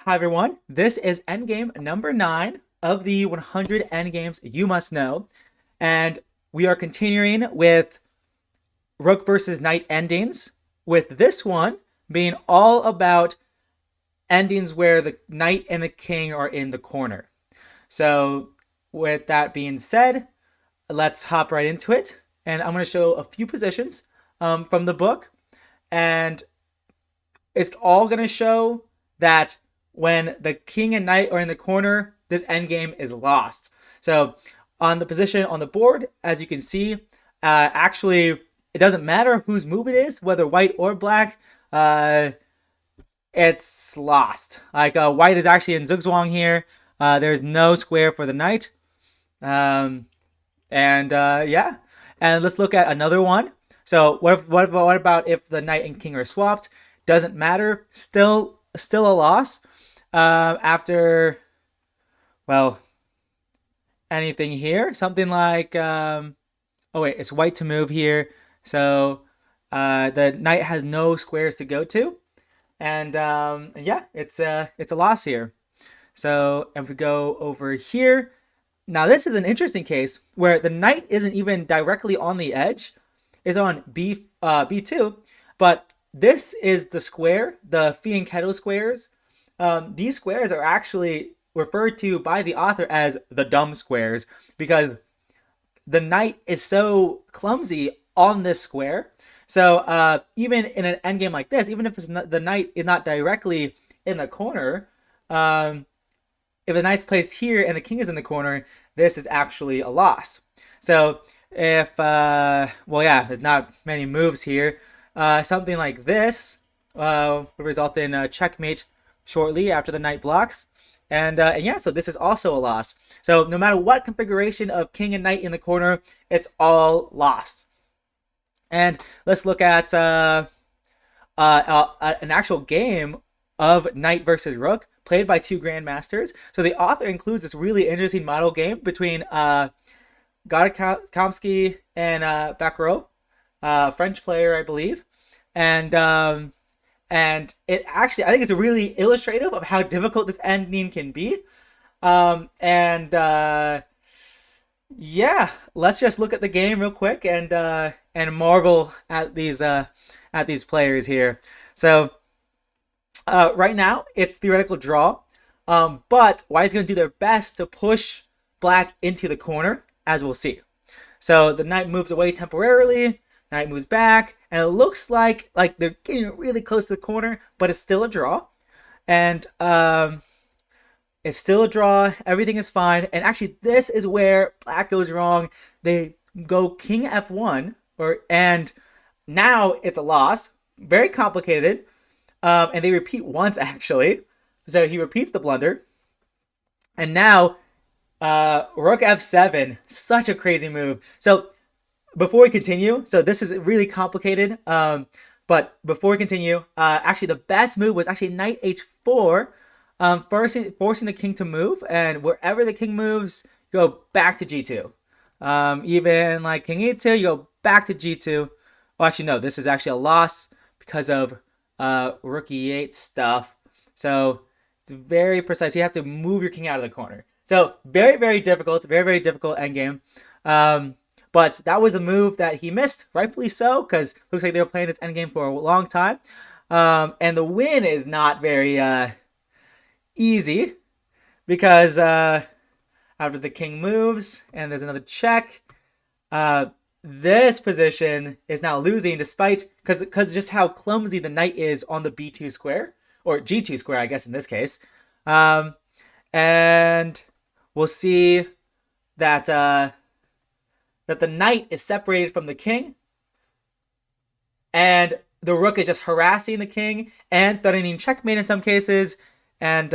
Hi everyone, this is Endgame number 9 of the 100 Endgames you must know. And we are continuing with Rook versus Knight endings, with this one being all about endings where the Knight and the King are in the corner. So with that being said, let's hop right into it. And I'm going to show a few positions from the book. And it's all going to show that when the king and knight are in the corner, this endgame is lost. So on the position on the board, as you can see, actually, it doesn't matter whose move it is, whether white or black, it's lost. Like, white is actually in zugzwang here. There's no square for the knight. Yeah. And let's look at another one. So what about if the knight and king are swapped? Doesn't matter. Still a loss. After, well, anything here. Something like, oh wait, it's white to move here. So the knight has no squares to go to. And yeah, it's a loss here. So if we go over here, now this is an interesting case where the knight isn't even directly on the edge. It's on B2, but this is the square, the Phi and Keto squares. These squares are actually referred to by the author as the dumb squares because the knight is so clumsy on this square. So even in an endgame like this, even if the knight is not directly in the corner, if the knight's placed here and the king is in the corner, this is actually a loss. So if, well, yeah, there's not many moves here. Something like this would result in a checkmate shortly after the knight blocks. And yeah, so this is also a loss. So no matter what configuration of king and knight in the corner, it's all lost. And let's look at an actual game of knight versus rook played by two grandmasters. So the author includes this really interesting model game between Gadakomsky and Baccarat, French player, I believe. And it actually, I think it's really illustrative of how difficult this ending can be. Yeah, let's just look at the game real quick and marvel at these players here. So right now it's theoretical draw, but White's going to do their best to push black into the corner, as we'll see. So the knight moves away temporarily. Knight moves back, and it looks like they're getting really close to the corner, but it's still a draw. And it's still a draw. Everything is fine. And actually, this is where black goes wrong. They go king f1, and now it's a loss. Very complicated. And they repeat once, actually. So he repeats the blunder. And now, rook f7. Such a crazy move. So before we continue, so this is really complicated. But before we continue, actually the best move was actually knight h4, forcing the king to move, and wherever the king moves, you go back to g2. Even like king e2, you go back to g2. Well, actually no, this is actually a loss because of rook e8 stuff. So it's very precise. You have to move your king out of the corner. So very, very difficult, very difficult endgame. But that was a move that he missed, rightfully so, because it looks like they were playing this endgame for a long time. And the win is not very easy because after the king moves and there's another check, this position is now losing despite because just how clumsy the knight is on the b2 square, or g2 square, I guess in this case. And we'll see that that the knight is separated from the king, and the rook is just harassing the king and threatening checkmate in some cases. And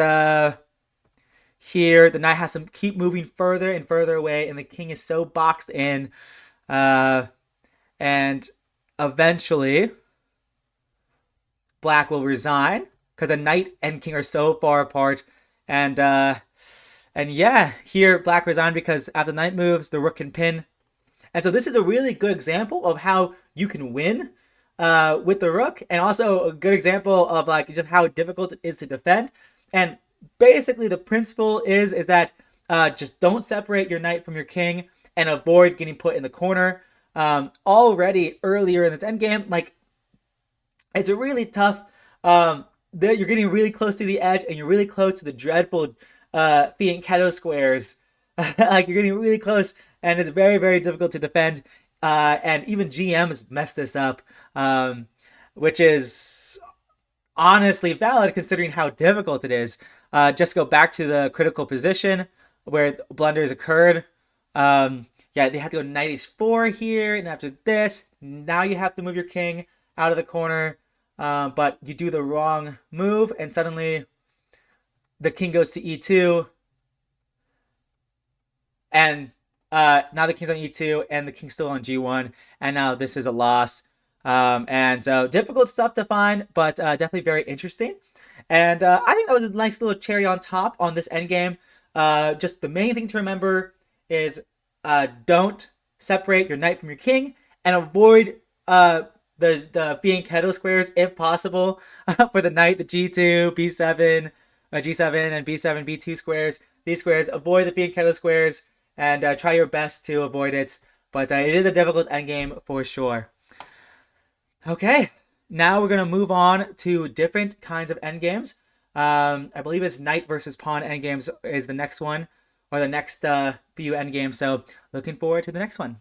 here the knight has to keep moving further and further away, and the king is so boxed in. And eventually black will resign because the knight and king are so far apart. And yeah, here black resigned because after the knight moves, the rook can pin. And so this is a really good example of how you can win with the rook, and also a good example of like just how difficult it is to defend. And basically, the principle is that just don't separate your knight from your king and avoid getting put in the corner. Already earlier in this endgame, like it's a really tough. You're getting really close to the edge, and you're really close to the dreadful fianchetto squares. Like you're getting really close, and it's very very difficult to defend. And even GM has messed this up, which is honestly valid considering how difficult it is. Just go back to the critical position where blunders occurred. Yeah, they have to go knight h4 here, and after this, now you have to move your king out of the corner. But you do the wrong move, and suddenly the king goes to e2, and now the king's on e2, and the king's still on g1, and now this is a loss. And so difficult stuff to find, but definitely very interesting. And I think that was a nice little cherry on top on this endgame. Just the main thing to remember is don't separate your knight from your king, and avoid the fianchetto squares if possible for the knight, the g2, b7, g7, and b7, b2 squares. These squares, avoid the fianchetto squares, and try your best to avoid it. But it is a difficult endgame for sure. Okay, now we're gonna move on to different kinds of endgames. I believe it's knight versus pawn endgames is the next one, or the next few endgames. So looking forward to the next one.